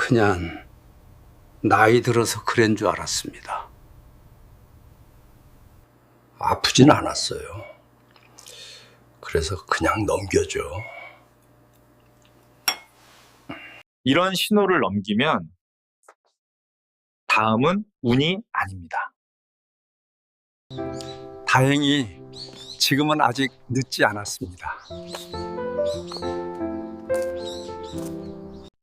그냥 나이 들어서 그런 줄 알았습니다. 아프진 않았어요. 그래서 그냥 넘겨줘. 이런 신호를 넘기면 다음은 운이 아닙니다. 다행히 지금은 아직 늦지 않았습니다.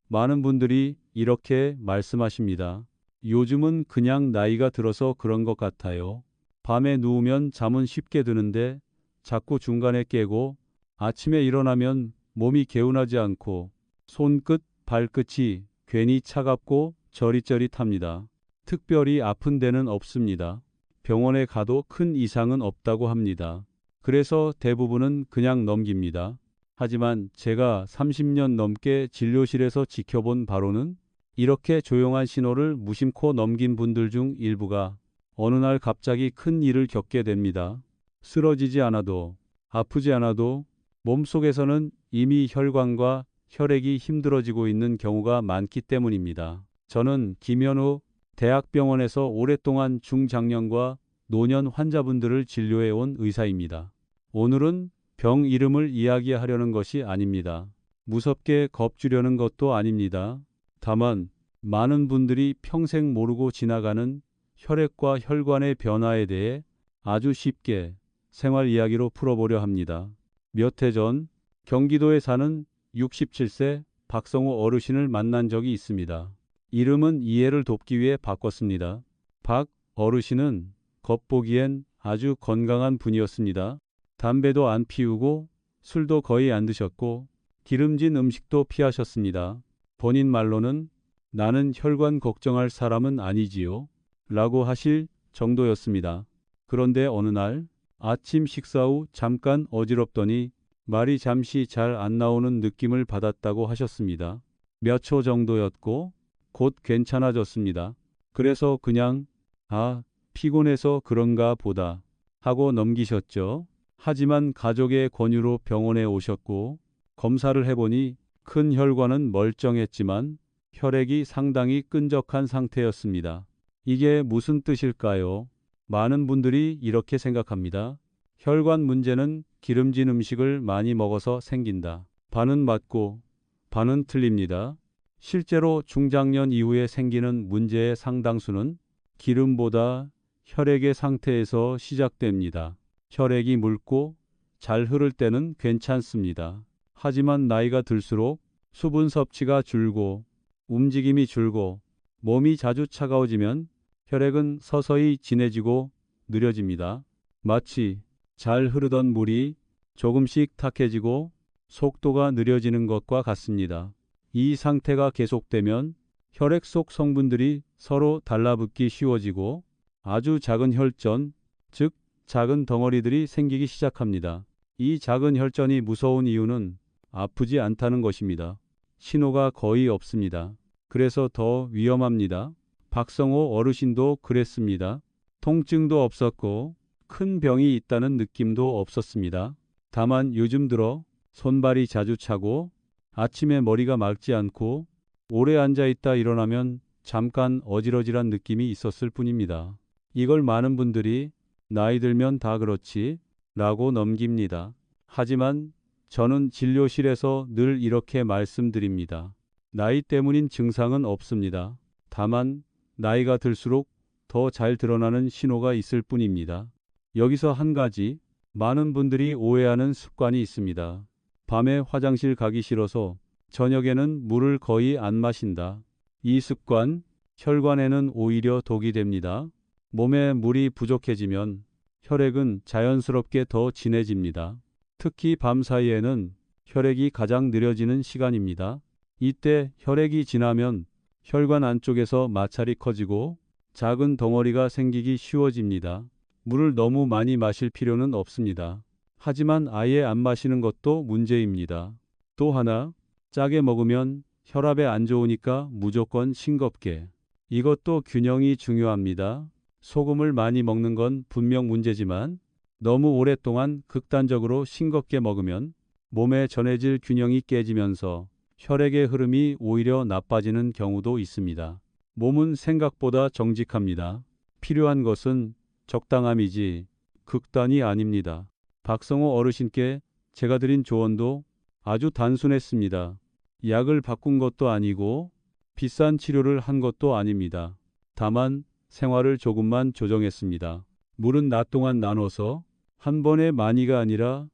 많은 분들이 이렇게 말씀하십니다. 요즘은 그냥 나이가 들어서 그런 것 같아요. 밤에 누우면 잠은 쉽게 드는데 자꾸 중간에 깨고 아침에 일어나면 몸이 개운하지 않고 손끝, 발끝이 괜히 차갑고 저릿저릿합니다. 특별히 아픈 데는 없습니다. 병원에 가도 큰 이상은 없다고 합니다. 그래서 대부분은 그냥 넘깁니다. 하지만 제가 30년 넘게 진료실에서 지켜본 바로는 이렇게 조용한 신호를 무심코 넘긴 분들 중 일부가 어느 날 갑자기 큰 일을 겪게 됩니다. 쓰러지지 않아도, 아프지 않아도 몸속에서는 이미 혈관과 혈액이 힘들어지고 있는 경우가 많기 때문입니다. 저는 김현우 대학병원에서 오랫동안 중장년과 노년 환자분들을 진료해 온 의사입니다. 오늘은 병 이름을 이야기하려는 것이 아닙니다. 무섭게 겁주려는 것도 아닙니다. 다만 많은 분들이 평생 모르고 지나가는 혈액과 혈관의 변화에 대해 아주 쉽게 생활 이야기로 풀어보려 합니다. 몇 해 전 경기도에 사는 67세 박성호 어르신을 만난 적이 있습니다. 이름은 이해를 돕기 위해 바꿨습니다. 박 어르신은 겉보기엔 아주 건강한 분이었습니다. 담배도 안 피우고 술도 거의 안 드셨고 기름진 음식도 피하셨습니다. 본인 말로는 나는 혈관 걱정할 사람은 아니지요 라고 하실 정도였습니다. 그런데 어느 날 아침 식사 후 잠깐 어지럽더니 말이 잠시 잘 안 나오는 느낌을 받았다고 하셨습니다. 몇 초 정도였고 곧 괜찮아졌습니다. 그래서 그냥 피곤해서 그런가 보다 하고 넘기셨죠. 하지만 가족의 권유로 병원에 오셨고 검사를 해보니 큰 혈관은 멀쩡했지만 혈액이 상당히 끈적한 상태였습니다. 이게 무슨 뜻일까요? 많은 분들이 이렇게 생각합니다. 혈관 문제는 기름진 음식을 많이 먹어서 생긴다. 반은 맞고 반은 틀립니다. 실제로 중장년 이후에 생기는 문제의 상당수는 기름보다 혈액의 상태에서 시작됩니다. 혈액이 묽고 잘 흐를 때는 괜찮습니다. 하지만 나이가 들수록 수분 섭취가 줄고 움직임이 줄고 몸이 자주 차가워지면 혈액은 서서히 진해지고 느려집니다. 마치 잘 흐르던 물이 조금씩 탁해지고 속도가 느려지는 것과 같습니다. 이 상태가 계속되면 혈액 속 성분들이 서로 달라붙기 쉬워지고 아주 작은 혈전, 즉 작은 덩어리들이 생기기 시작합니다. 이 작은 혈전이 무서운 이유는 아프지 않다는 것입니다. 신호가 거의 없습니다. 그래서 더 위험합니다. 박성호 어르신도 그랬습니다. 통증도 없었고 큰 병이 있다는 느낌도 없었습니다. 다만 요즘 들어 손발이 자주 차고 아침에 머리가 맑지 않고 오래 앉아 있다 일어나면 잠깐 어지러지란 느낌이 있었을 뿐입니다. 이걸 많은 분들이 나이 들면 다 그렇지 라고 넘깁니다. 하지만 저는 진료실에서 늘 이렇게 말씀드립니다. 나이 때문인 증상은 없습니다. 다만 나이가 들수록 더 잘 드러나는 신호가 있을 뿐입니다. 여기서 한 가지 많은 분들이 오해하는 습관이 있습니다. 밤에 화장실 가기 싫어서 저녁에는 물을 거의 안 마신다. 이 습관 혈관에는 오히려 독이 됩니다. 몸에 물이 부족해지면 혈액은 자연스럽게 더 진해집니다. 특히 밤 사이에는 혈액이 가장 느려지는 시간입니다. 이때 혈액이 진하면 혈관 안쪽에서 마찰이 커지고 작은 덩어리가 생기기 쉬워집니다. 물을 너무 많이 마실 필요는 없습니다. 하지만 아예 안 마시는 것도 문제입니다. 또 하나, 짜게 먹으면 혈압에 안 좋으니까 무조건 싱겁게. 이것도 균형이 중요합니다. 소금을 많이 먹는 건 분명 문제지만 너무 오랫동안 극단적으로 싱겁게 먹으면 몸에 전해질 균형이 깨지면서 혈액의 흐름이 오히려 나빠지는 경우도 있습니다. 몸은 생각보다 정직합니다. 필요한 것은 적당함이지 극단이 아닙니다. 박성호 어르신께 제가 드린 조언도 아주 단순했습니다. 약을 바꾼 것도 아니고 비싼 치료를 한 것도 아닙니다. 다만 생활을 조금만 조정했습니다. 물은 낮 동안 나눠서 한 번에 많이가 아니라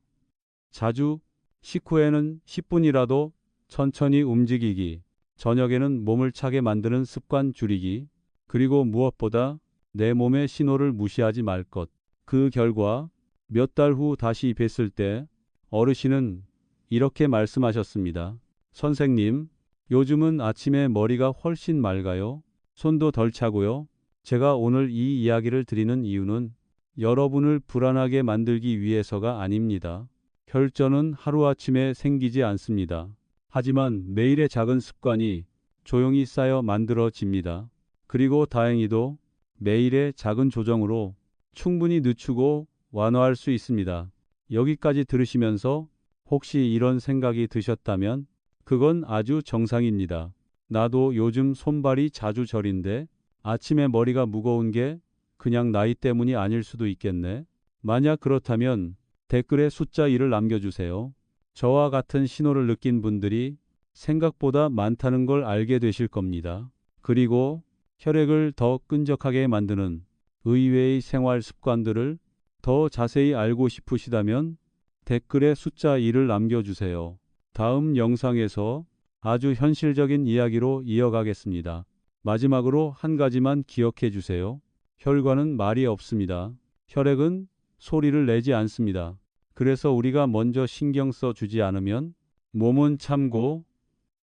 자주, 식후에는 10분이라도 천천히 움직이기, 저녁에는 몸을 차게 만드는 습관 줄이기, 그리고 무엇보다 내 몸의 신호를 무시하지 말 것. 그 결과 몇 달 후 다시 뵀을 때 어르신은 이렇게 말씀하셨습니다. 선생님, 요즘은 아침에 머리가 훨씬 맑아요. 손도 덜 차고요. 제가 오늘 이 이야기를 드리는 이유는 여러분을 불안하게 만들기 위해서가 아닙니다. 혈전은 하루아침에 생기지 않습니다. 하지만 매일의 작은 습관이 조용히 쌓여 만들어집니다. 그리고 다행히도 매일의 작은 조정으로 충분히 늦추고 완화할 수 있습니다. 여기까지 들으시면서 혹시 이런 생각이 드셨다면 그건 아주 정상입니다. 나도 요즘 손발이 자주 저린데 아침에 머리가 무거운 게 그냥 나이 때문이 아닐 수도 있겠네. 만약 그렇다면 댓글에 숫자 1을 남겨주세요. 저와 같은 신호를 느낀 분들이 생각보다 많다는 걸 알게 되실 겁니다. 그리고 혈액을 더 끈적하게 만드는 의외의 생활 습관들을 더 자세히 알고 싶으시다면 댓글에 숫자 1을 남겨주세요. 다음 영상에서 아주 현실적인 이야기로 이어가겠습니다. 마지막으로 한 가지만 기억해 주세요. 혈관은 말이 없습니다. 혈액은 소리를 내지 않습니다. 그래서 우리가 먼저 신경 써 주지 않으면 몸은 참고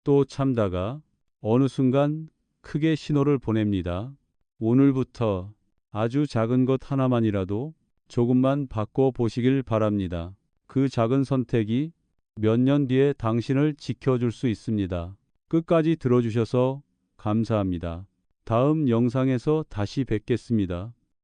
또 참다가 어느 순간 크게 신호를 보냅니다. 오늘부터 아주 작은 것 하나만이라도 조금만 바꿔 보시길 바랍니다. 그 작은 선택이 몇 년 뒤에 당신을 지켜줄 수 있습니다. 끝까지 들어주셔서 감사합니다. 다음 영상에서 다시 뵙겠습니다.